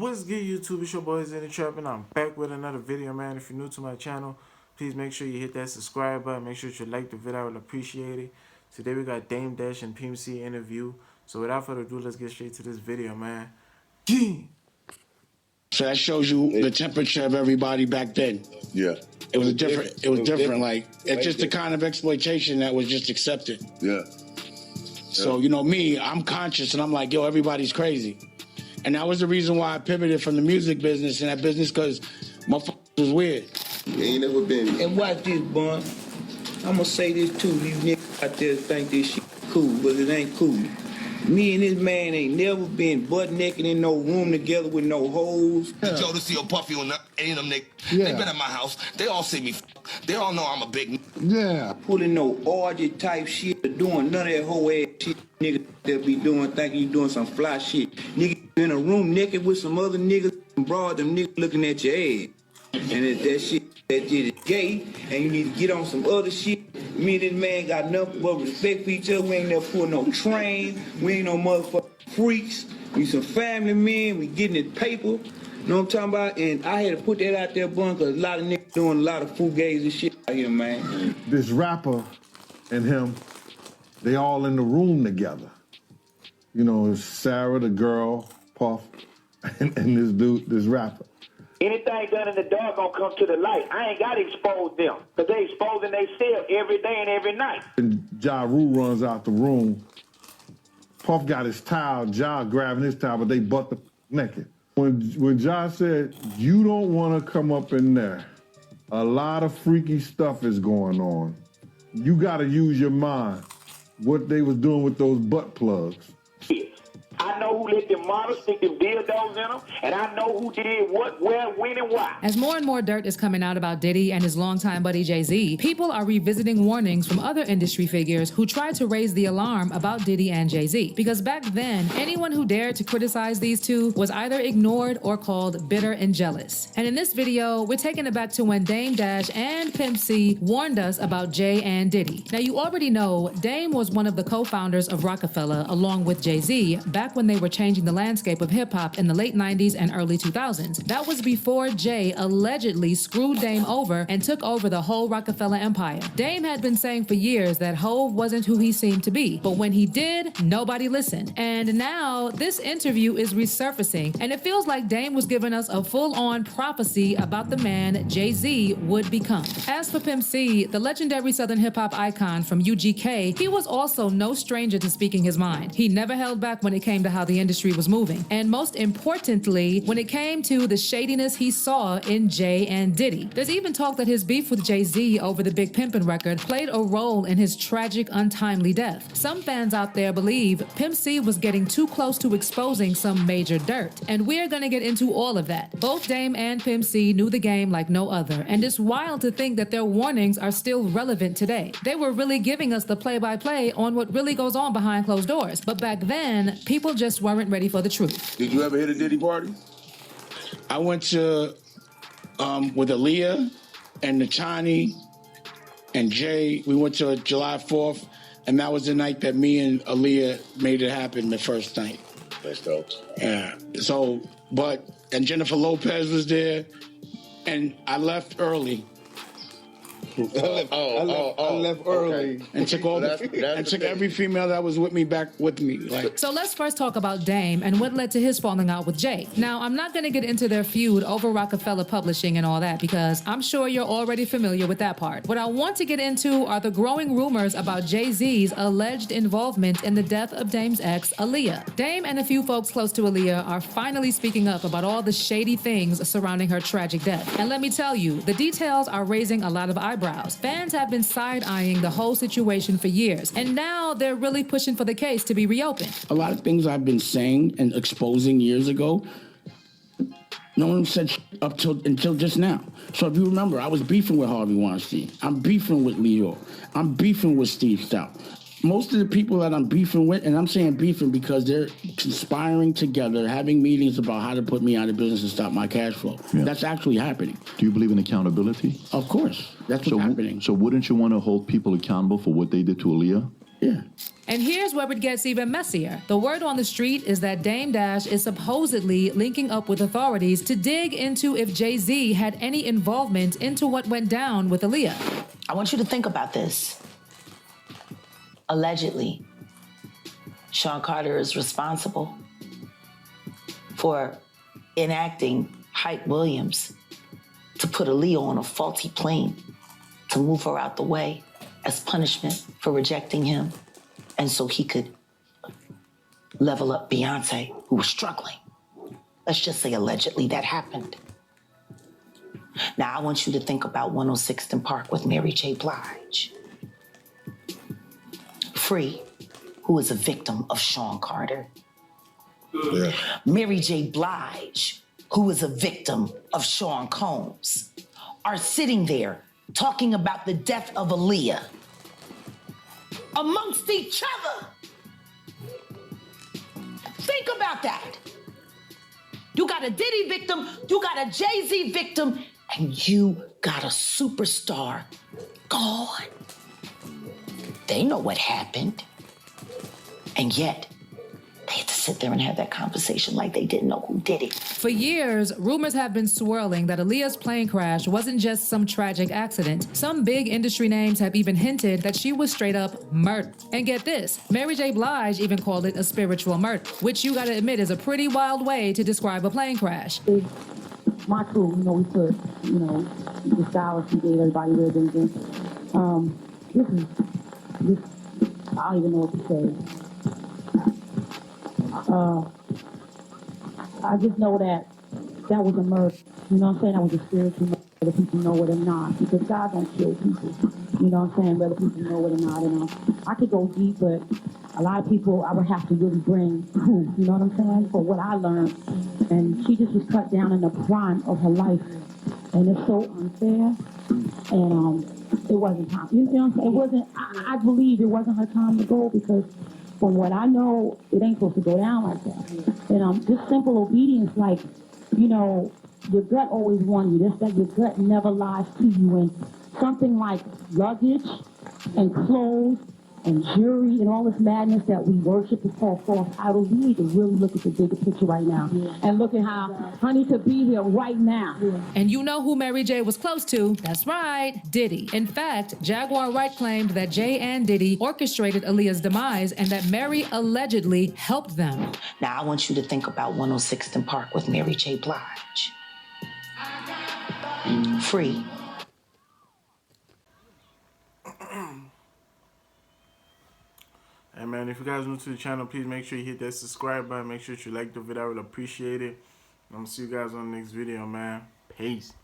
What's good, YouTube? It's your boy Xenny and I'm back with another video, man. If you're new to my channel, please make sure you hit that subscribe button. Make sure you like the video. I would appreciate it. Today we got Dame Dash and Pimp interview. So without further ado, let's get straight to this video, man. So that shows you the temperature of everybody back then. Yeah. It was different. It was different. Like, it's just the kind of exploitation that was just accepted. Yeah. So, you know, me, I'm conscious and I'm like, yo, everybody's crazy. And that was the reason why I pivoted from the music business and that business, because motherfuckers was weird. You ain't never been. And watch this, Bun. I'm gonna say this too. These niggas out there think this shit cool, but it ain't cool. Me and this man ain't never been butt naked in no room together with no hoes. Joe to see a Puffy on any of them niggas. Yeah. They been at my house. They all see me. They all know I'm a big. Yeah. Pulling no orgy type shit or doing none of that whole ass shit niggas that be doing, thinking you doing some fly shit. Nigga in a room naked with some other niggas and broad, them niggas looking at your ass. And if that shit that did is gay and you need to get on some other shit. Me and this man got enough but respect for each other. We ain't never pull no train. We ain't no motherfucking freaks. We some family men. We getting it paper. You know what I'm talking about? And I had to put that out there, Bun, because a lot of niggas doing a lot of fugazi shit out here, man. This rapper and him, they all in the room together. You know, it's Sarah, the girl, Puff, and this dude, this rapper. Anything done in the dark gonna come to the light. I ain't gotta expose them, because they exposing themselves every day and every night. And Ja Rule runs out the room. Puff got his towel, Ja grabbing his towel, but they butt the naked. When Ja said, you don't want to come up in there, a lot of freaky stuff is going on. You got to use your mind. What they was doing with those butt plugs. I know who let them models stick them dildos in them, and I know who did what, where, when, and why. As more and more dirt is coming out about Diddy and his longtime buddy Jay-Z, people are revisiting warnings from other industry figures who tried to raise the alarm about Diddy and Jay-Z. Because back then, anyone who dared to criticize these two was either ignored or called bitter and jealous. And in this video, we're taking it back to when Dame Dash and Pimp C warned us about Jay and Diddy. Now, you already know Dame was one of the co-founders of Rockefeller along with Jay-Z back when they were changing the landscape of hip-hop in the late 90s and early 2000s. That was before Jay allegedly screwed Dame over and took over the whole Rockefeller empire. Dame had been saying for years that Hov wasn't who he seemed to be, but when he did, nobody listened. And now this interview is resurfacing, and it feels like Dame was giving us a full-on prophecy about the man Jay-Z would become. As for Pimp C, the legendary Southern hip-hop icon from UGK, he was also no stranger to speaking his mind. He never held back when it came to how the industry was moving. And most importantly, when it came to the shadiness he saw in Jay and Diddy. There's even talk that his beef with Jay-Z over the Big Pimpin' record played a role in his tragic, untimely death. Some fans out there believe Pimp C was getting too close to exposing some major dirt. And we're gonna get into all of that. Both Dame and Pimp C knew the game like no other. And it's wild to think that their warnings are still relevant today. They were really giving us the play-by-play on what really goes on behind closed doors. But back then, people just weren't ready for the truth. Did you ever hit a Diddy party? I went to, with Aaliyah and Natani and Jay, we went to July 4th, and that was the night that me and Aaliyah made it happen the first night. That's dope. Yeah. So, and Jennifer Lopez was there, and I left early. I left early. And took all every female that was with me back with me. Like. So let's first talk about Dame and what led to his falling out with Jay. Now, I'm not going to get into their feud over Rockefeller Publishing and all that because I'm sure you're already familiar with that part. What I want to get into are the growing rumors about Jay-Z's alleged involvement in the death of Dame's ex, Aaliyah. Dame and a few folks close to Aaliyah are finally speaking up about all the shady things surrounding her tragic death. And let me tell you, the details are raising a lot of eyebrows. Fans have been side-eyeing the whole situation for years, and now they're really pushing for the case to be reopened. A lot of things I've been saying and exposing years ago, no one said until just now. So if you remember, I was beefing with Harvey Weinstein. I'm beefing with Leo. I'm beefing with Steve Stout. Most of the people that I'm beefing with, and I'm saying beefing because they're conspiring together, having meetings about how to put me out of business and stop my cash flow. Yeah. That's actually happening. Do you believe in accountability? Of course. That's what's happening. So wouldn't you want to hold people accountable for what they did to Aaliyah? Yeah. And here's where it gets even messier. The word on the street is that Dame Dash is supposedly linking up with authorities to dig into if Jay-Z had any involvement into what went down with Aaliyah. I want you to think about this. Allegedly, Sean Carter is responsible for enacting Hype Williams to put Aaliyah on a faulty plane to move her out the way as punishment for rejecting him, and so he could level up Beyonce, who was struggling. Let's just say allegedly that happened. Now, I want you to think about 106th and Park with Mary J. Blige. Free, who is a victim of Sean Carter. Yeah. Mary J. Blige, who is a victim of Sean Combs, are sitting there talking about the death of Aaliyah amongst each other. Think about that. You got a Diddy victim, you got a Jay-Z victim, and you got a superstar gone. They know what happened. And yet, they had to sit there and have that conversation like they didn't know who did it. For years, rumors have been swirling that Aaliyah's plane crash wasn't just some tragic accident. Some big industry names have even hinted that she was straight up murdered. And get this, Mary J. Blige even called it a spiritual murder, which you gotta admit is a pretty wild way to describe a plane crash. My crew, we put, the stylists we gave everybody their business. I don't even know what to say. I just know that was a murder. You know what I'm saying? That was a spiritual murder, whether people know it or not. Because God don't kill people. You know what I'm saying? Whether people know it or not. And I could go deep, but a lot of people I would have to really bring proof. You know what I'm saying? For what I learned. And she just was cut down in the prime of her life. And it's so unfair. And it wasn't time. You know what I'm saying? It wasn't, I believe it wasn't her time to go because from what I know, it ain't supposed to go down like that. And just simple obedience, like, your gut always warns you. That's that your gut never lies to you. And something like luggage and clothes and jewelry and all this madness that we worship is called false idols. We need to really look at the bigger picture right now and look at how honey could be here right now. And you know who Mary J was close to? That's right, Diddy. In fact, Jaguar Wright claimed that Jay and Diddy orchestrated Aaliyah's demise and that Mary allegedly helped them. Now, I want you to think about 106th and Park with Mary J. Blige. Free. Hey man, if you guys are new to the channel, please make sure you hit that subscribe button. Make sure you like the video. I will appreciate it. I'm gonna see you guys on the next video, man. Peace.